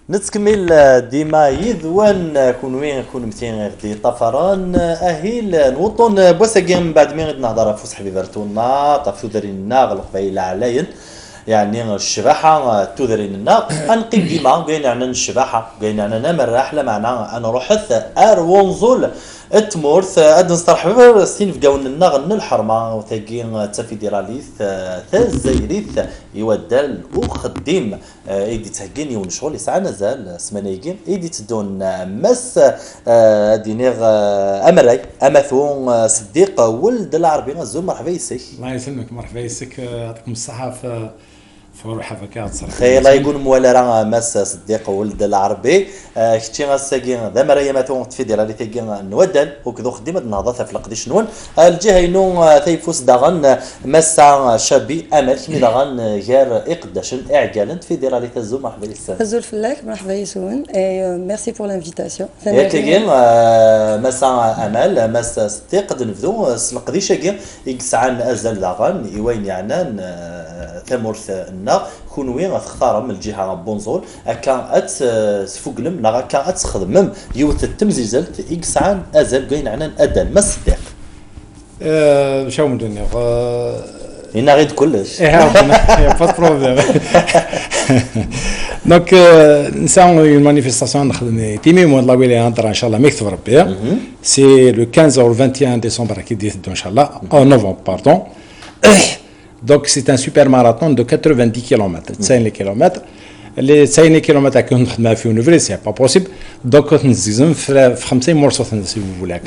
نتكمل ديما يذوان كون وين كون متين غدي طفران اهيل نوطن بوساكي من بعد مين نهضر فوس حبيبرتونا طفو درينا غلق بايلا عليا يعني الشباحه تودرينا انقيم ديما قاين عنا الشباحه قاين عنا مرة احلى معنا انا روحت ارونزول التمورث اد نسترحب سين في قاون النغن الحرمه وثاقين تافي ديراليث ثازيريث يودل وخديم ايدي تهقيني ونشغل يسعى نزال سمانيكي ايدي تدون مس دينيغ امراي امثون صديق ولد العربي غزو مرحبا يسك الله يسلمك مرحبا يسك يعطيكم الصحه في روحها فكات صراحه خير الله يقول مولا راه مس صديق ولد العربي كتشي غاساكي ذا مريا ما تون تفيدي راه تيجي نودل وكذو خدمه النهضه في القديش نون الجهه ينو ثيفوس داغن مسا شابي امل كمي داغن غير اقداش اعجالا تفيدي راه تزو مرحبا يسلم تزو الفلاك مرحبا يسون اي ميرسي بور لانفيتاسيون تيجي مسا امل مسا صديق نبدو القديش كي يكسعان ازل داغن يوين يعنان ثمورث كونوين غتختار من الجهه بونزول هكا تفوقلم لا هكا تخدمم يوت التمزيزلت اكسعان ازل كاين عنا ادم ما صديق شاو من الدنيا هنا غير كلش با بروبليم دونك نساو اون مانيفيستاسيون نخدم تيمي مو الله ويلي ان شاء الله ميكتب ربي سي لو 15 او 21 ديسمبر كي ديت ان شاء الله او نوفمبر باردون. Donc c'est un super marathon de 90 km, 90 km. Les 90 km que nous avons fait en ouvrier, c'est pas possible. Donc nous avons fait 5 morceaux si vous voulez.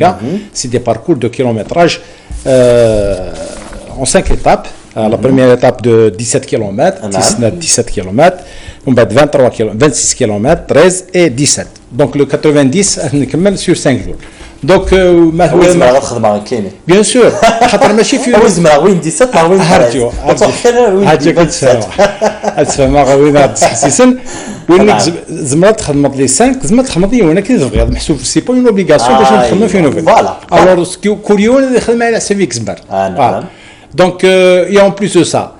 C'est des parcours de kilométrage en 5 étapes. La première étape de 17 km, 17 km, on va de 23 km, 26 km, 13 et 17. Donc le 90, on commence sur 5 jours. Donc ما هو زعما غتخدم كاينين بيان سور خاطر ماشي في زعما وين 17 وين هرجو هاجي السما وين تحسيسن وين زعما تخدم لي 5 زعما تخدم لي وانا كي تبغي محسوب سي با اون اوبليغاسيون باش نخدم في نوفل الوغ كل يوم نخدم على حساب يكسبر دونك اي اون بليس دو سا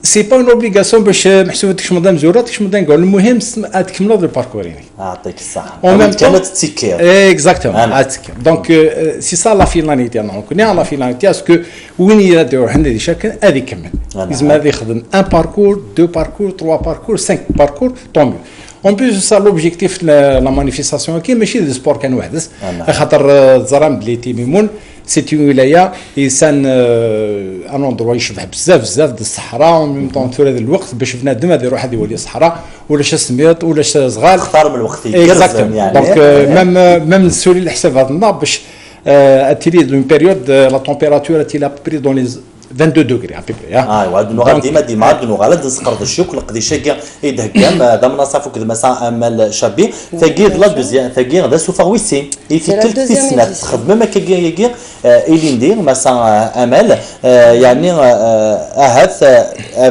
سي با اون اوبليغاسيون باش محسوب تكمل مزورات تكمل نقول المهم تكملوا الباركور يعني يعطيك الصحه كانت تيكير اكزاكتومون دونك سي سا لا فيناليتي انا كنا لا فيناليتي اسكو وين يديروا عندنا دي شكل هذه كمل لازم هذا يخدم ان باركور دو باركور 3 باركور 5 باركور طومي اون بليس سا لوبجيكتيف لا مانيفيستاسيون كي ماشي دي سبور كان وحدس خاطر زرام بلي تيميمون سيتي ولايه انسان ان اندروا يشبه بزاف د الصحراء ومن طون في هذا الوقت باش بنادم هذا يروح هذه يولي صحراء ولا سميط ولا صغار اختار من الوقت يكرزم يعني دونك ميم السوري اللي حسب هذا النهار باش اتيلي اون بيريود لا تمبيراتور تي بري دون لي 22 دوغري ا بيبري وعاد نوغا ديما نوغا لا نسقرض الشوك لقديش كاع يدهكام ذا مناصف كذا مسا امل شابي ثقي لا دوزيام ثقي هذا سوفا ويسي في ثلث سنه تخدم ما كاع إلي ندير مسا امل يعني هاث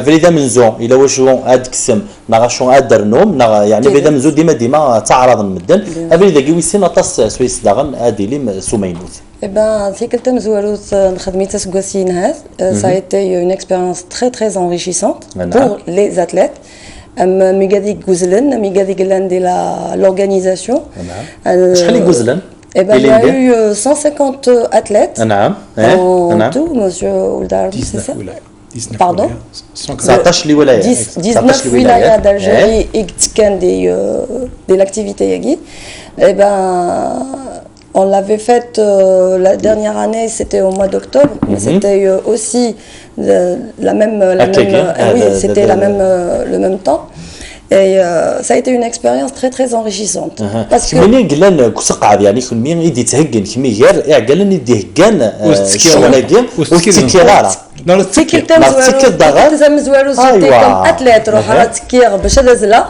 فريدا منزو الى واش هاد كسم نغاشون ادرنوم يعني فريدا منزو ديما تعرض المدن فريدا كي ويسي نطاس سويس داغن ادي لي سومينوت Eh ben, في كل تم زواروت نخدميت سكواسي نهار. Ça a été une expérience très enrichissante pour les athlètes. ميغادي غوزلن ميغادي غلان دي l'organisation. شحال يغوزلن؟ Eh ben, il y a eu 150 athlètes. نعم. En tout, monsieur Oldar, c'est ça? Pardon? 19 ولاية. 19 ولاية d'Algérie et كان de l'activité يجي. Eh ben on l'avait faite la dernière année, c'était au mois d'octobre, mais c'était aussi c'était le même temps. Et ça a été une expérience très enrichissante. Parce que منين قلنا كسقعد يعني كل مين يدي تهجن كمي غير قالنا يدي هجن الشغل والتكيرارة تكير تم زوالو سيتي كوم اتليت روح على تكير باش نزله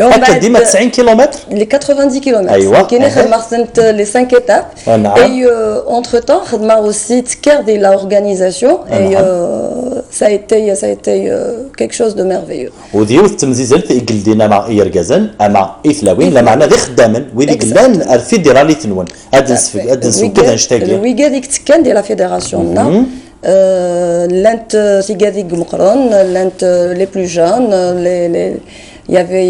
هكا ديما 90 كيلومتر لي 90 كيلومتر ايوا كاين خدمت لي 5 ايتاب اي اونتر طون خدمه اوسي تكير دي لورغانيزاسيون اي ça a été quelque chose de merveilleux وديو التمزيزل تيقل دينا مع يرغزن اما اثلاوين لا معنى ذي خدامن ويدي قلان الفيدرالي تنون ادنسو كذا نشتاقي وي قاديك تكان ديال لا فيدراسيون l'ent sigadi gmqron l'ent les plus jeunes Il y avait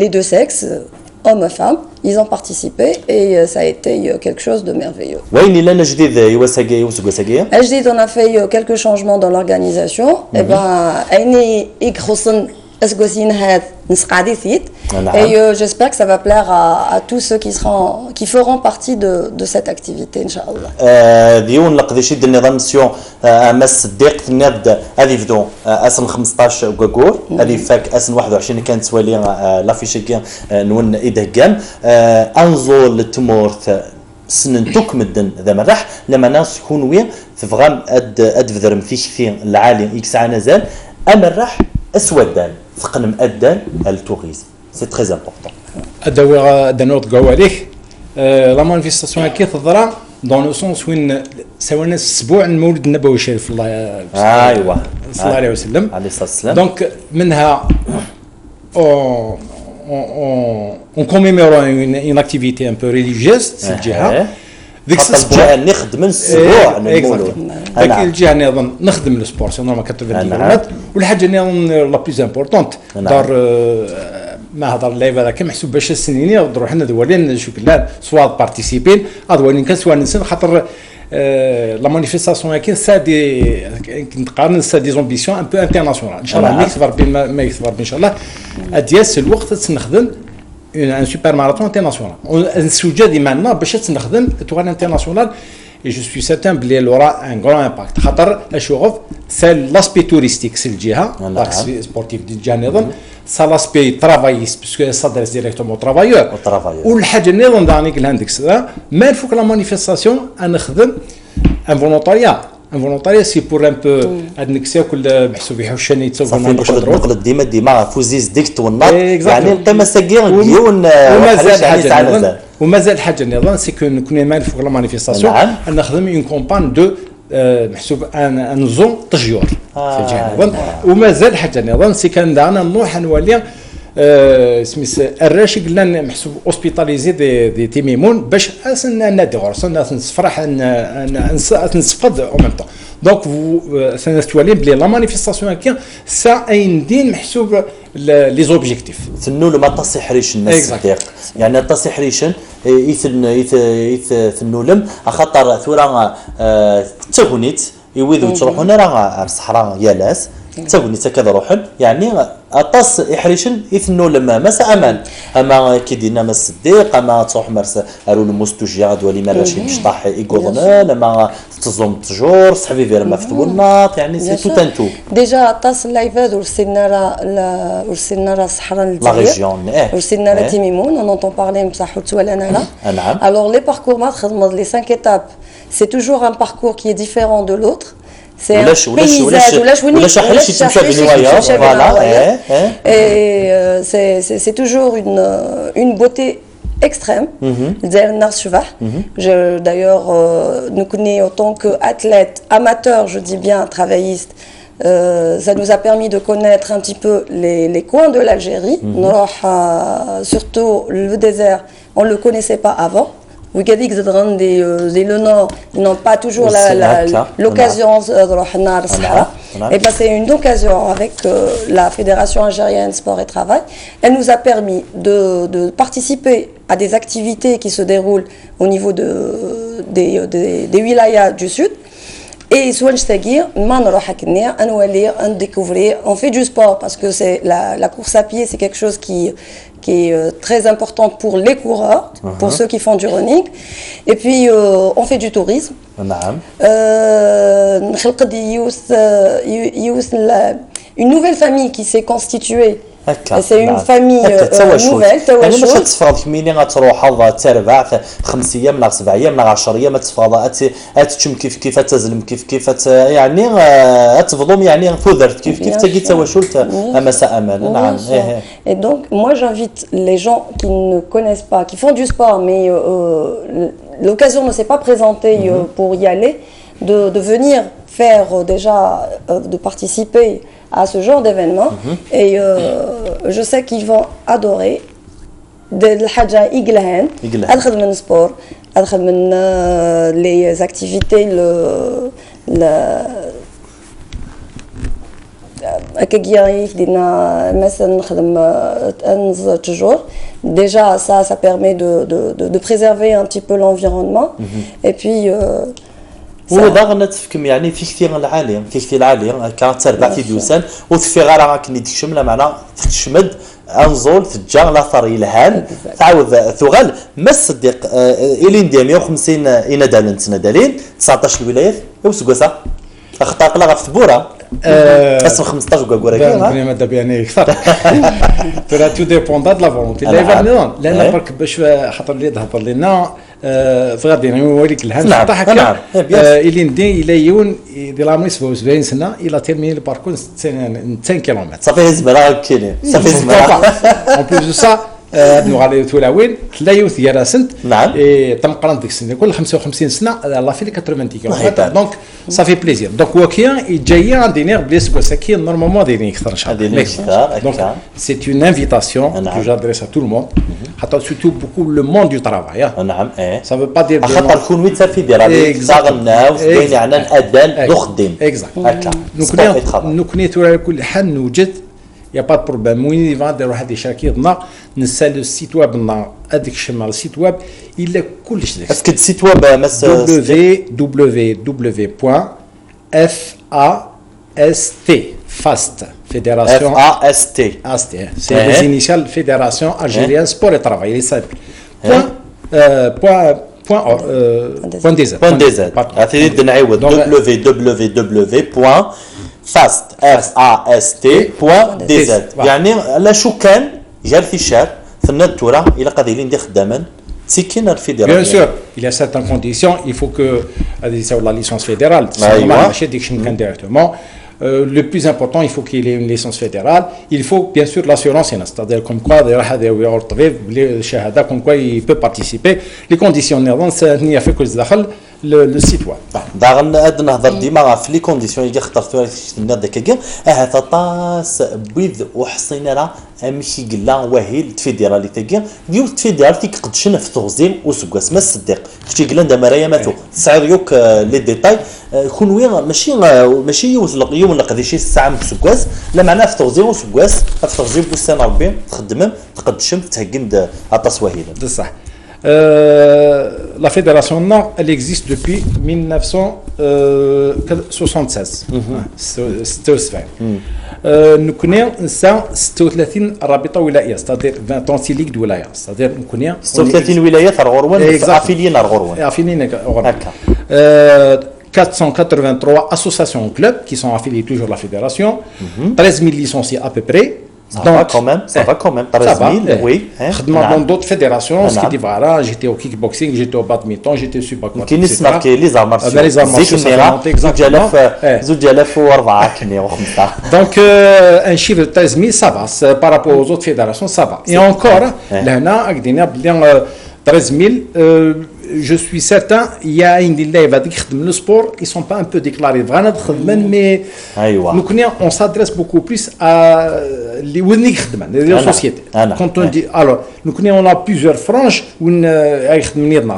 les deux sexes, hommes et femmes, ils ont participé et ça a été quelque chose de merveilleux. On a fait quelques changements dans l'organisation. Et j'espère que ça va plaire à tous ceux qui feront partie de cette activité, Inch'Allah. ديون لقديش يدير النظام مسيون امس صديق ناد هذه بدو اسن 15 وكاكور هذه فاك اسن 21 كانت توالي لافيشي كان نون ايدهكام انزو للتمورث سنن تكمدن ذا مرح لما ناس يكون وين تفغام اد فذرم فيش في العالي اكس عنازال امرح اسودان ثقن مادان التوريزم سي تري امبورطون ادوا دنوت قواليك لا مانيفيستاسيون كي تضرا دون لو سونس وين سوينا اسبوع المولد النبوي الشريف الله ايوا صلى الله عليه وسلم عليه الصلاه والسلام دونك منها on commémore une activité un peu religieuse في الجهه ديك الساعه نخدم الاسبوع المولود هذيك الجهه نظن نخدم السبور سينو ما كتبان والحاجه نظن لا بليز امبورطونت دار ما هضر اللايف هذاك محسوب باش السنين يقدروا حنا دوالين شكلان سوا بارتيسيبين دوالين كان سوا نسن خاطر لا مانيفيستاسيون كاين سا دي نقارن سا دي زومبيسيون ان بو انترناسيونال ان شاء الله ما يكثر ربي ما يكثر ربي ان شاء الله ادياس الوقت نخدم un super marathon international. Un sujet qui maintenant, باش نخدم توغان international et je suis certain qu'il aura un grand impact. خاطر الشغف c'est l'aspect touristique c'est الجهة l'aspect sportif ديال نظن c'est l'aspect travailliste puisque ça s'adresse directement aux travailleurs. والحاجة نظن دانيك الهندكس ما الفوق la manifestation نخدم un volontariat. Un volontariat c'est pour un peu adnexer كل محسوب يحوشني تصوف نقلد ديما فوزيز ديك والنار يعني القيمه ساكين ديون ومازال حاجه نظن سي كو نكون مال فوق لا مانيفيستاسيون نخدم اون كومبان دو محسوب ان زون تجيور في الجهه ومازال حاجه نظن سي كان دعنا نروح نولي سميس الراشي قلنا محسوب اوسبيتاليزي دي تيميمون باش نادي غرس نفرح نسفقد او ميم طون دونك سنتولي بلي لا مانيفيستاسيون كاين سا اين دين محسوب لي زوبجيكتيف ثنو ما تصيح ريش الناس صديق يعني تصيح ريشن ثنولم خاطر ثورا تغنيت يويذو تروحون راه الصحراء يالاس تقولني كذا روحن يعني اطاس يحريشن يثنو لما مسا امان اما كيدينا ما الصديق اما تروح مرسى قالوا المستوجيا دولي مالاشي مشطاح يقولنا لما تزوم تجور صحبي في لما فتو الناط يعني سي تو تانتو ديجا اطاس اللايفاد ورسلنا راه الصحراء لا ريجيون ورسلنا راه تيميمون اون اونتون بارلي بصح ولا انا لا نعم الوغ لي باركور ما خدمت لي 5 étapes c'est toujours un parcours qui est différent de l'autre. C'est un paysage, et c'est toujours une beauté extrême. D'ailleurs, nous connaissons autant qu'athlètes, amateurs, je dis bien, travaillistes, ça nous a permis de connaître un petit peu les coins de l'Algérie. Surtout le désert, on ne le connaissait pas avant. Vous savez que le Nord, ils n'ont pas toujours l'occasion de rejoindre. Et bien c'est une occasion avec la Fédération algérienne Sport et Travail. Elle nous a permis de participer à des activités qui se déroulent au niveau des wilayas du Sud. Et découvrir, on fait du sport parce que c'est la course à pied, c'est quelque chose qui est très important pour les coureurs, pour ceux qui font du running. Et puis on fait du tourisme. Une nouvelle famille qui s'est constituée. C'est une famille nouvelle يعني ماشي تصفاض كميني غتروح تربع 5 ايام ولا 7 ايام ولا 10 ايام تفاض تشم كيف تزلم كيف يعني تفضم يعني فذرت كيف تجي تواشلت مساء امان نعم Et donc moi j'invite les gens qui ne connaissent pas qui font du sport mais l'occasion ne s'est pas présentée pour y aller de venir faire déjà de participer à ce genre d'événement et je sais qu'ils vont adorer الحاجة يقلهن أدخل من سبور أدخل من les activités هكا خدينا مثلا نخدم 11 jours. Déjà ça permet de préserver un petit peu l'environnement et puis وضغط نتفكم يعني في كثير العالي في كثير العالي كانت تربع في دوسان وفي غير راكني تكشم لا معنى تشمد انزول تجا لا ثري الهان تعاود ثغال ما الصديق الين دي 150 اين دالنت ندالين 19 الولايات وسكوسا اختار لا في ثبوره اسم 15 كوكورا كاين ماده بيانيه اكثر ترى تو ديبوند د لا فولونتي لا لان برك باش خاطر اللي تهضر لنا فغادي نوريك الهان حتى هكا اللي ندي الى يون ديال لا 77 سنه الى تيرميني الباركور 200 كيلومتر صافي زمرا كاين صافي زمرا اون بليس دو سا نغالي تولاوين لا يوث يا سنت نعم تم قران ديك السنه كل 55 سنه لا في 90 كيلومتر دونك صافي بليزير دونك وكيان جاي عندي نير بليس كوساكي نورمالمون دايرين اكثر ان شاء الله دونك سي اون انفيتاسيون كو جادريس ا تو الموند حتى سورتو بوكو لو موند دو ترافاي نعم سا فو با دير خاطر كون وين تفي دير هذه صاغنا وبين يعني الاذان نخدم هكا نكوني تورا كل حال نوجد يا با بروبليم وين يفادر هذه شركتنا نسال السيت ويب لنا هذيك الشمال السيت ويب الا كلش داك اسكو السيت ويب مس www.fast fast fédération FAST c'est les initiales fédération algérienne sport et travail il simple point DZ عاد نعاود www.fast.dz يعني لا شو كان جال في الشهر في الناتورا الى قادرين ندير خداما سكين الفيدراليه bien sûr il y a certaines conditions il faut que la licence fédérale ماشي ديك شنو كان ديريكتومون le plus important, il faut qu'il ait une licence fédérale. Il faut bien sûr l'assurance, c'est-à-dire comme quoi, comme quoi il peut participer. Les conditions, il n'y a fait que le site web. داغن اد نهضر ديما في لي كونديسيون اللي اخترتوها الناس داك هذا طاس بيض وحصينا راه ماشي قلا واهي الفيدراليتي كاع ديال الفيدراليتي قدشنا في توزيع وسكاس ما الصديق شتي قلا دا مرايا ماتو تصعيوك لي ديتاي كون وين ماشي يوم نقضي شي ساعه مسكاس لا معناه في توزيع وسكاس في توزيع بوستان ربي تخدم تقدشم تهكند عطاس واهيله بصح la fédération NAR, elle existe depuis 1976. Nous connaissons ça 36 رابطة ولاية, c'est-à-dire 26 ليغ ولاية, c'est-à-dire nous connaissons 36 ولاية الغروان affiliés الغروان. Affiliés الغروان. 483 associations clubs qui sont affiliés toujours à la fédération, 13 000 licenciés à peu près. Ça va quand même, 13 000, oui. Dans d'autres fédérations, ce qui dit voilà, j'étais au kickboxing, j'étais au badminton, j'étais au subaquatique. Qui n'est marqué les arts martiaux. Les arts martiaux, exactement. Donc, un chiffre de 13 000, ça va. Par rapport aux autres fédérations, ça va. Et encore, là, avec des 13 000, je suis certain, il y a une le sport, ils ne sont pas un peu déclarés, mais on s'adresse beaucoup plus à les sociétés. Quand on dit, alors, on a plusieurs franges,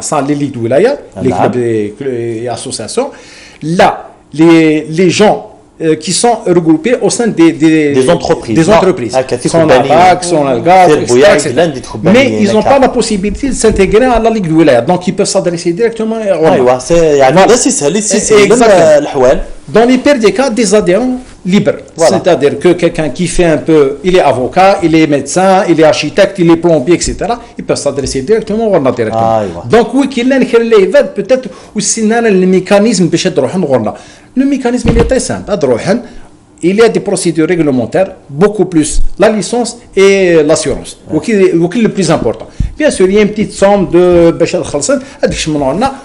sans les ligues de wilaya, les clubs et associations. Là, les gens qui sont regroupés au sein des entreprises. Des entreprises. Sont la BAC, sont la GAF, etc. Mais ils n'ont pas la possibilité de s'intégrer à la Ligue de Wilaya. Donc ils peuvent s'adresser directement à dans les pires des cas, des adhérents libres. Voilà. C'est-à-dire que quelqu'un qui fait un peu, il est avocat, il est médecin, il est architecte, il est plombier, etc. Ils peuvent s'adresser directement au directement. Donc oui, qu'il y a peut-être aussi le mécanisme de le mécanisme il est très simple. Il y a des procédures réglementaires, beaucoup plus la licence et l'assurance. C'est le plus important. Bien sûr, il y a une petite somme de Bachar Khalsan,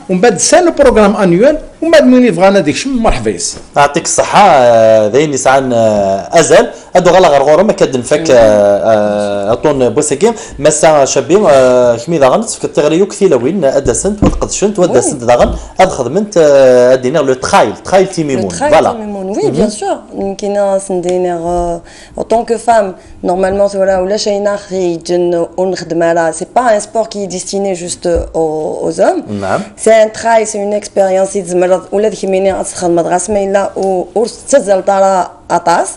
on va faire le programme annuel, on va mener vraiment des choses مرحبايس. يعطيك الصحة ذي نسعان أزل هادو غلا غرغورة ما كاد نفك أطون بوسكيم مسا شابين كمي داغن تفك التغريو كثيرة وين أدا سنت ودقد شنت ودا سنت داغن هاد خدمت أدينا لو ترايل تيميمون فوالا oui bien sûr يمكن سندينير en tant que femme normalement voilà ولا شي ناخر يجن ونخدم على c'est pas un sport qui est destiné juste aux hommes c'est un travail c'est une expérience ولا ذيك ميني أتخدم مدرسة ميلا وتزل طرا أطاس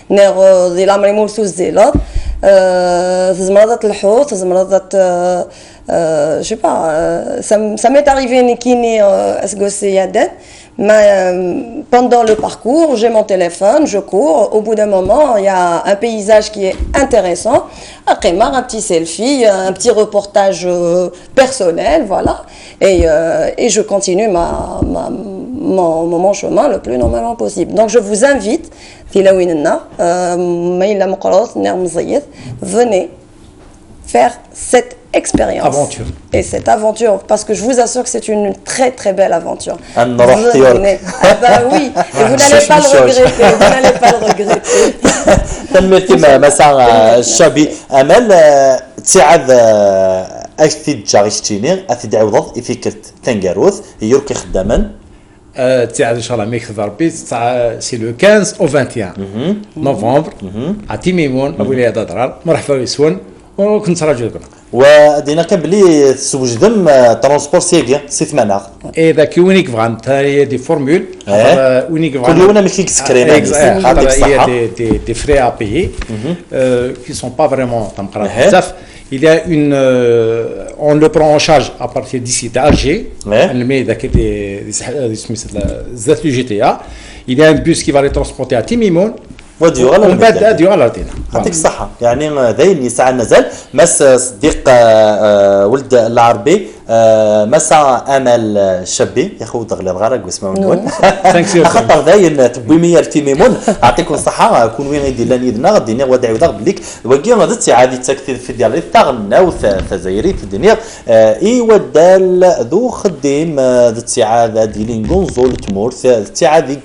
نيغ زي لامري مولسو الزيلة زمرضة الحوت زمرضة je sais pas ça m'est arrivé nikini asgosiyaden. Pendant le parcours, j'ai mon téléphone, je cours. Au bout d'un moment, il y a un paysage qui est intéressant. Après, un petit selfie, un petit reportage personnel, voilà. Et je continue mon chemin le plus normalement possible. Donc, je vous invite, venez faire cette expérience. Aventure. Et cette aventure, parce que je vous assure que c'est une très très belle aventure. Venez. Ah bah oui, et vous n'allez pas le regretter, vous n'allez pas le regretter. تنميتي مساء الشابي امل تساعد اكتي جاريشتيني اثي عوض افيكت تنقاروث يوركي خداما تساعد ان شاء الله ميك ضربي سي لو 15 او 21 نوفمبر عتي ميمون ابو لي ضرار مرحبا بسون وكنت راجلكم ودينا كبلي تسوجدم ترونسبور سيغي سي ثمانه اذا كي وينيك فغان هي دي فورمول وينيك فغان كل يوم ماشي كسكرينا هي دي فري ا بيي qui sont pas vraiment تمقرا بزاف. Il y a une on le prend en charge à partir d'ici d'Alger المي ذاك دي سميت ذات لو جي تي ا. Il y a un bus qui va les transporter à Timimon ومن بعد اديو على ارضنا. يعطيك الصحة. يعني ذاين يسعى نزل مس صديق ولد العربي مسا امل الشابي يا خو دغلي الغرق واسمه نقول خاطر ذاين تبوي ميال تيميمون يعطيكم الصحة كون وين يدير لان يدنا غدينا ودعي ودا بليك وكي غادي تسعادي تكثير في ديال تاغنا وثزايري في الدنيا اي ودال ذو خديم ذات سعادة ديالين غونزول تمور سعادي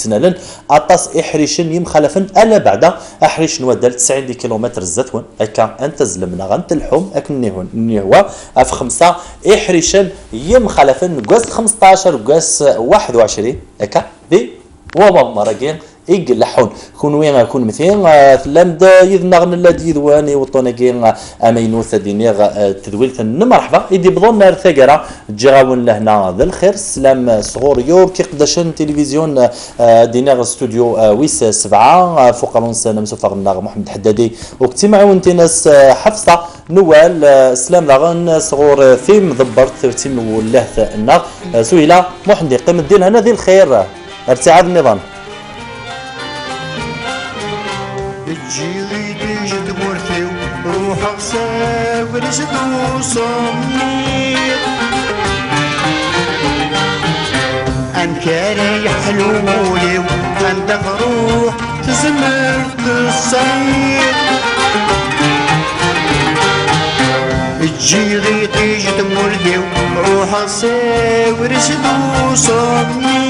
تنالن اطاس احريشن يمخالفن الا بعد احريش نودال 90 كيلومتر الزتون هكا انت زلمنا غنتلحوم اكن نيهوا اف 5 احريشن يمخالفن قاس 15 وقاس 21 هكا دي وما مراكين يقلحون كون وين كون مثين لمد يذنغن الذي يذواني وطونكين امينوث دينيغ تذويلت مرحبا يدي بظن ثقرا جاون لهنا ذا الخير سلام صغور يور كي قداشن تلفزيون دينيغ استوديو ويس 7 فوق رونس نمسوفر الناغ محمد حدادي واجتماعوا انت ناس حفصه نوال سلام لاغن صغور ثيم ضبرت ثيم والله الناغ سويله محمد قيم الدين هنا ذي الخير ارتعاد النظام الجيلي تجد مرثي روحك سافر جدو صمير أنكاري يحلولي وعندك روح تزمر تصير الجيلي تجد مرثي روحك سافر جدو صمير